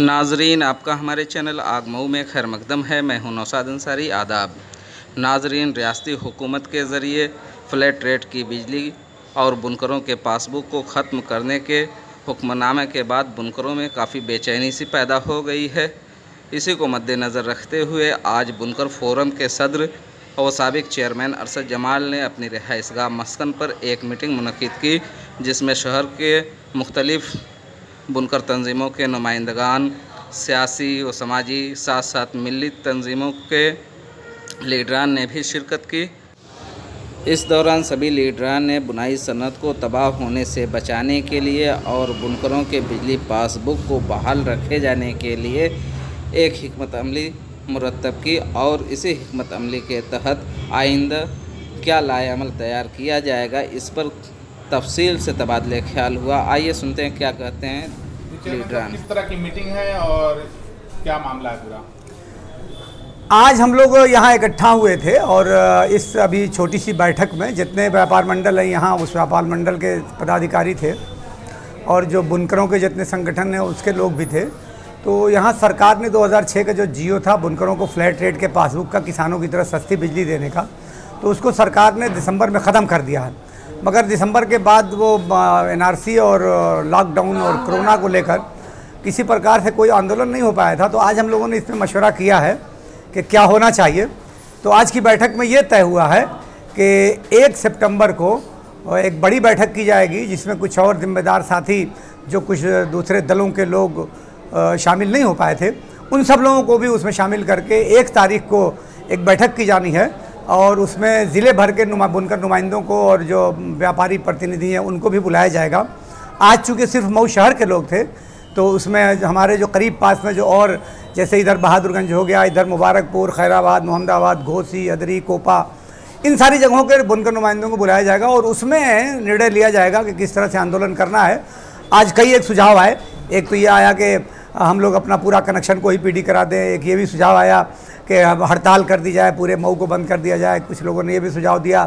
नाजरीन, आपका हमारे चैनल आग मऊ में खैर मकदम है। मैं हूं नौशाद अंसारी। आदाब नाजरीन, रियासती हुकूमत के ज़रिए फ्लैट रेट की बिजली और बुनकरों के पासबुक को ख़त्म करने के हुक्मनामे के बाद बुनकरों में काफ़ी बेचैनी सी पैदा हो गई है। इसी को मद्देनज़र रखते हुए आज बुनकर फोरम के सदर और साबिक चेयरमैन अरशद जमाल ने अपनी रिहाइशगाह मस्कन पर एक मीटिंग मुनक़िद की, जिसमें शहर के मुख्तलिफ़ बुनकर तंजीमों के नुमाइंदगान, सियासी व समाजी साथ साथ मिली तंजीमों के लीडरान ने भी शिरकत की। इस दौरान सभी लीडरान ने बुनाई सनत को तबाह होने से बचाने के लिए और बुनकरों के बिजली पासबुक को बहाल रखे जाने के लिए एक हिकमत अमली मुरतब की और इसी हिकमत अमली के तहत आइंदा क्या लाएअमल तैयार किया जाएगा, इस पर तफसील से तबादले ख्याल हुआ। आइए सुनते हैं क्या कहते हैं लीडरान। किस तरह की मीटिंग है और क्या मामला है पूरा? आज हम लोग यहाँ इकट्ठा हुए थे और इस अभी छोटी सी बैठक में जितने व्यापार मंडल हैं यहाँ, उस व्यापार मंडल के पदाधिकारी थे और जो बुनकरों के जितने संगठन हैं उसके लोग भी थे। तो यहाँ सरकार ने 2006 का जो जियो था बुनकरों को फ्लैट रेट के पासबुक का किसानों की तरह सस्ती बिजली देने का, तो उसको सरकार ने दिसंबर में ख़त्म कर दिया है। मगर दिसंबर के बाद वो NRC और लॉकडाउन और कोरोना को लेकर किसी प्रकार से कोई आंदोलन नहीं हो पाया था। तो आज हम लोगों ने इस पर मशवरा किया है कि क्या होना चाहिए। तो आज की बैठक में ये तय हुआ है कि 1 सितंबर को एक बड़ी बैठक की जाएगी, जिसमें कुछ और जिम्मेदार साथी जो कुछ दूसरे दलों के लोग शामिल नहीं हो पाए थे, उन सब लोगों को भी उसमें शामिल करके 1 तारीख को एक बैठक की जानी है और उसमें ज़िले भर के बुनकर नुमाइंदों को और जो व्यापारी प्रतिनिधि हैं उनको भी बुलाया जाएगा। आज चूँकि सिर्फ मऊ शहर के लोग थे, तो उसमें हमारे जो करीब पास में जो और जैसे इधर बहादुरगंज हो गया, इधर मुबारकपुर, खैराबाद, मोहम्मदाबाद, घोसी, अदरी, कोपा, इन सारी जगहों के बुनकर नुमाइंदों को बुलाया जाएगा और उसमें निर्णय लिया जाएगा कि किस तरह से आंदोलन करना है। आज कई एक सुझाव आए। एक तो ये आया कि हम लोग अपना पूरा कनेक्शन को ही PD करा दें। एक ये भी सुझाव आया कि हड़ताल कर दी जाए, पूरे मऊ को बंद कर दिया जाए। कुछ लोगों ने ये भी सुझाव दिया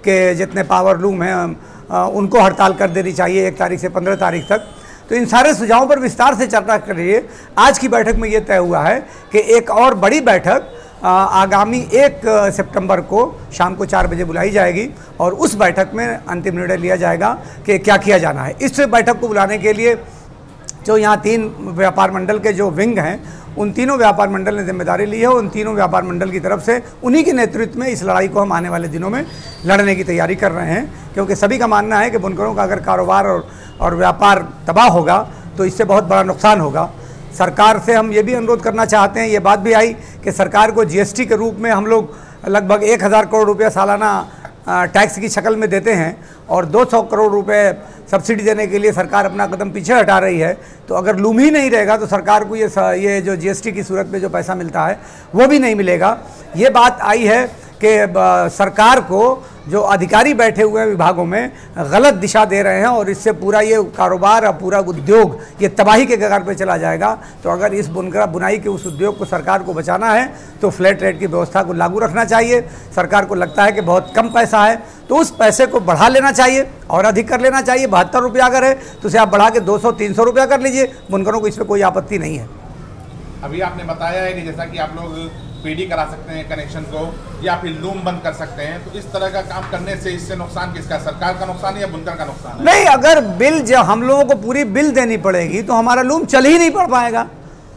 कि जितने पावर लूम हैं उनको हड़ताल कर देनी चाहिए 1 तारीख से 15 तारीख तक। तो इन सारे सुझावों पर विस्तार से चर्चा कर लिए। आज की बैठक में ये तय हुआ है कि एक और बड़ी बैठक आगामी 1 सितंबर को शाम को 4 बजे बुलाई जाएगी और उस बैठक में अंतिम निर्णय लिया जाएगा कि क्या किया जाना है। इस बैठक को बुलाने के लिए जो यहाँ 3 व्यापार मंडल के जो विंग हैं, उन तीनों व्यापार मंडल ने जिम्मेदारी ली है। उन तीनों व्यापार मंडल की तरफ से उन्हीं के नेतृत्व में इस लड़ाई को हम आने वाले दिनों में लड़ने की तैयारी कर रहे हैं, क्योंकि सभी का मानना है कि बुनकरों का अगर कारोबार और व्यापार तबाह होगा तो इससे बहुत बड़ा नुकसान होगा। सरकार से हम ये भी अनुरोध करना चाहते हैं, ये बात भी आई कि सरकार को GST के रूप में हम लोग लगभग 1000 करोड़ रुपया सालाना टैक्स की शक्ल में देते हैं और 200 करोड़ रुपए सब्सिडी देने के लिए सरकार अपना कदम पीछे हटा रही है। तो अगर लूम ही नहीं रहेगा तो सरकार को ये जो GST की सूरत में जो पैसा मिलता है वो भी नहीं मिलेगा। ये बात आई है कि सरकार को जो अधिकारी बैठे हुए हैं विभागों में गलत दिशा दे रहे हैं और इससे पूरा ये कारोबार और पूरा उद्योग ये तबाही के कगार पे चला जाएगा। तो अगर इस बुनाई के उस उद्योग को सरकार को बचाना है तो फ्लैट रेट की व्यवस्था को लागू रखना चाहिए। सरकार को लगता है कि बहुत कम पैसा है तो उस पैसे को बढ़ा लेना चाहिए और अधिक कर लेना चाहिए। 72 रुपया अगर है तो उसे आप बढ़ा के 200-300 रुपया कर लीजिए। बुनकरों को इसमें कोई आपत्ति नहीं है। अभी आपने बताया है कि जैसा कि आप लोग PD करा सकते हैं कनेक्शन को या फिर लूम बंद कर सकते हैं, तो इस तरह का काम करने से इससे नुकसान किसका? सरकार का नुकसान है या बुनकर का नुकसान है? नहीं, अगर बिल जब हम लोगों को पूरी बिल देनी पड़ेगी तो हमारा लूम चल ही नहीं पड़ पाएगा,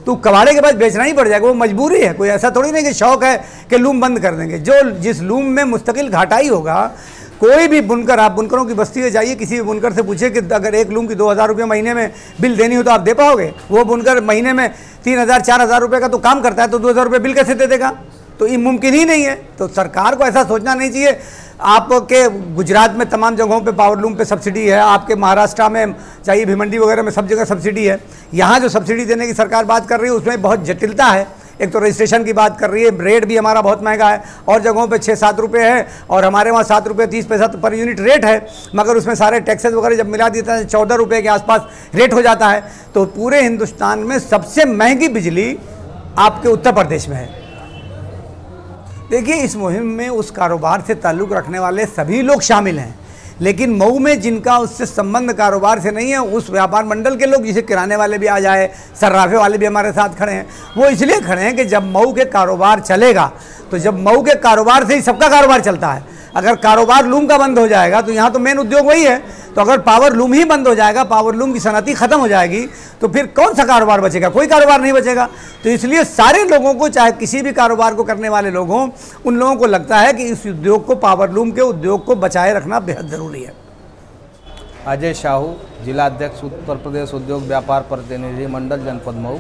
तो कबाड़े के बाद बेचना ही पड़ जाएगा। वो मजबूरी है, कोई ऐसा थोड़ी नहीं कि शौक है कि लूम बंद कर देंगे। जो जिस लूम में मुस्तकिल घाटा ही होगा, कोई भी बुनकर, आप बुनकरों की बस्ती में जाइए, किसी भी बुनकर से पूछे कि अगर एक लूम की 2000 रुपये महीने में बिल देनी हो तो आप दे पाओगे? वो बुनकर महीने में 3000-4000 रुपये का तो काम करता है, तो 2000 रुपये बिल कैसे दे देगा? तो ये मुमकिन ही नहीं है। तो सरकार को ऐसा सोचना नहीं चाहिए। आपके गुजरात में तमाम जगहों पे पावर लूम पे सब्सिडी है, आपके महाराष्ट्र में चाहिए भिवंडी वगैरह में सब जगह सब्सिडी है। यहाँ जो सब्सिडी देने की सरकार बात कर रही है उसमें बहुत जटिलता है। एक तो रजिस्ट्रेशन की बात कर रही है, रेट भी हमारा बहुत महंगा है और जगहों पे 6-7 रुपये है और हमारे वहाँ 7 रुपये 30 पैसा पर यूनिट रेट है, मगर उसमें सारे टैक्सेस वगैरह जब मिला देता है 14 रुपये के आसपास रेट हो जाता है। तो पूरे हिंदुस्तान में सबसे महंगी बिजली आपके उत्तर प्रदेश में है। देखिए, इस मुहिम में उस कारोबार से ताल्लुक़ रखने वाले सभी लोग शामिल हैं, लेकिन मऊ में जिनका उससे संबंध कारोबार से नहीं है, उस व्यापार मंडल के लोग, जैसे किराने वाले भी आ जाए, सर्राफे वाले भी हमारे साथ खड़े हैं, वो इसलिए खड़े हैं कि जब मऊ के कारोबार चलेगा, तो जब मऊ के कारोबार से ही सबका कारोबार चलता है। अगर कारोबार लूम का बंद हो जाएगा तो यहाँ तो मेन उद्योग वही है, तो अगर पावर लूम ही बंद हो जाएगा, पावर लूम की सनती ख़त्म हो जाएगी, तो फिर कौन सा कारोबार बचेगा? कोई कारोबार नहीं बचेगा। तो इसलिए सारे लोगों को, चाहे किसी भी कारोबार को करने वाले लोग हों, उन लोगों को लगता है कि इस उद्योग को, पावर लूम के उद्योग को बचाए रखना बेहद ज़रूरी है। अजय साहू, जिला अध्यक्ष उत्तर प्रदेश उद्योग व्यापार प्रतिनिधि मंडल जनपद मऊ।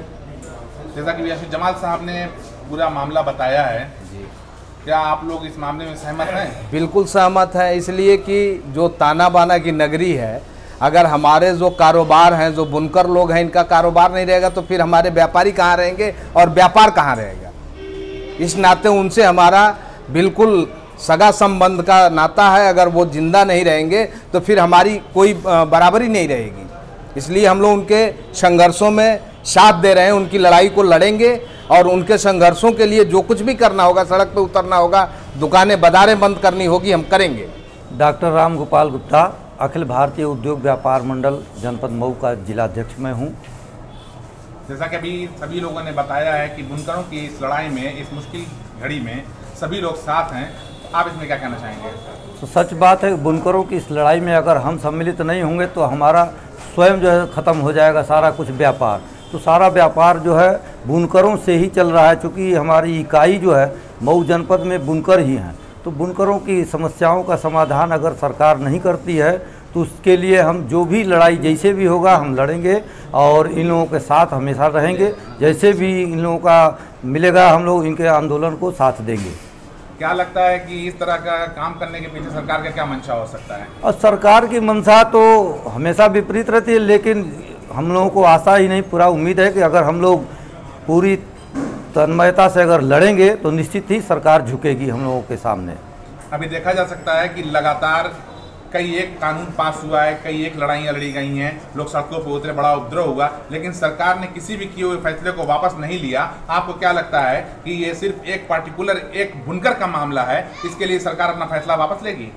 जैसा कि यासिर जमाल साहब ने पूरा मामला बताया है, क्या आप लोग इस मामले में सहमत हैं? बिल्कुल सहमत है, इसलिए कि जो ताना बाना की नगरी है, अगर हमारे जो कारोबार हैं, जो बुनकर लोग हैं, इनका कारोबार नहीं रहेगा तो फिर हमारे व्यापारी कहाँ रहेंगे और व्यापार कहाँ रहेगा। इस नाते उनसे हमारा बिल्कुल सगा संबंध का नाता है। अगर वो जिंदा नहीं रहेंगे तो फिर हमारी कोई बराबरी नहीं रहेगी। इसलिए हम लोग उनके संघर्षों में साथ दे रहे हैं, उनकी लड़ाई को लड़ेंगे और उनके संघर्षों के लिए जो कुछ भी करना होगा, सड़क पे उतरना होगा, दुकानें बाजारें बंद करनी होगी, हम करेंगे। डॉक्टर राम गोपाल गुप्ता, अखिल भारतीय उद्योग व्यापार मंडल जनपद मऊ का जिलाध्यक्ष मैं हूँ। जैसा कि अभी सभी लोगों ने बताया है कि बुनकरों की इस लड़ाई में, इस मुश्किल घड़ी में सभी लोग साथ हैं, तो आप इसमें क्या कहना चाहेंगे? तो सच बात है, बुनकरों की इस लड़ाई में अगर हम सम्मिलित नहीं होंगे तो हमारा स्वयं जो है ख़त्म हो जाएगा सारा कुछ व्यापार। तो सारा व्यापार जो है बुनकरों से ही चल रहा है, चूँकि हमारी इकाई जो है मऊ जनपद में बुनकर ही हैं। तो बुनकरों की समस्याओं का समाधान अगर सरकार नहीं करती है तो उसके लिए हम जो भी लड़ाई जैसे भी होगा हम लड़ेंगे और इन लोगों के साथ हमेशा रहेंगे। जैसे भी इन लोगों का मिलेगा हम लोग इनके आंदोलन को साथ देंगे। क्या लगता है कि इस तरह का काम करने के पीछे सरकार का क्या मंशा हो सकता है? और सरकार की मंशा तो हमेशा विपरीत रहती है, लेकिन हम लोगों को आशा ही नहीं, पूरा उम्मीद है कि अगर हम लोग पूरी तन्मयता से अगर लड़ेंगे तो निश्चित ही सरकार झुकेगी हम लोगों के सामने। अभी देखा जा सकता है कि लगातार कई एक कानून पास हुआ है, कई एक लड़ाइयाँ लड़ी गई हैं, लोग सड़कों पर उतरे, बड़ा उपद्रव हुआ, लेकिन सरकार ने किसी भी किए हुए फैसले को वापस नहीं लिया। आपको क्या लगता है कि ये सिर्फ एक पार्टिकुलर एक बुनकर का मामला है, इसके लिए सरकार अपना फैसला वापस लेगी?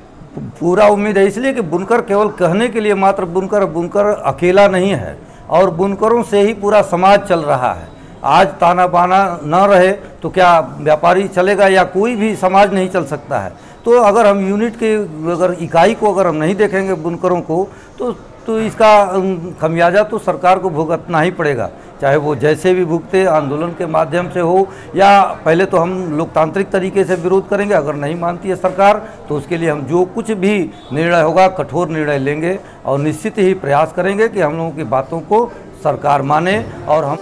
पूरा उम्मीद है, इसलिए कि बुनकर केवल कहने के लिए मात्र बुनकर अकेला नहीं है और बुनकरों से ही पूरा समाज चल रहा है। आज ताना बाना न रहे तो क्या व्यापारी चलेगा या कोई भी समाज नहीं चल सकता है। तो अगर हम यूनिट के अगर इकाई को अगर हम नहीं देखेंगे बुनकरों को तो इसका खमियाजा तो सरकार को भुगतना ही पड़ेगा, चाहे वो जैसे भी भुगते, आंदोलन के माध्यम से हो या पहले तो हम लोकतांत्रिक तरीके से विरोध करेंगे। अगर नहीं मानती है सरकार तो उसके लिए हम जो कुछ भी निर्णय होगा कठोर निर्णय लेंगे और निश्चित ही प्रयास करेंगे कि हम लोगों की बातों को सरकार माने और हम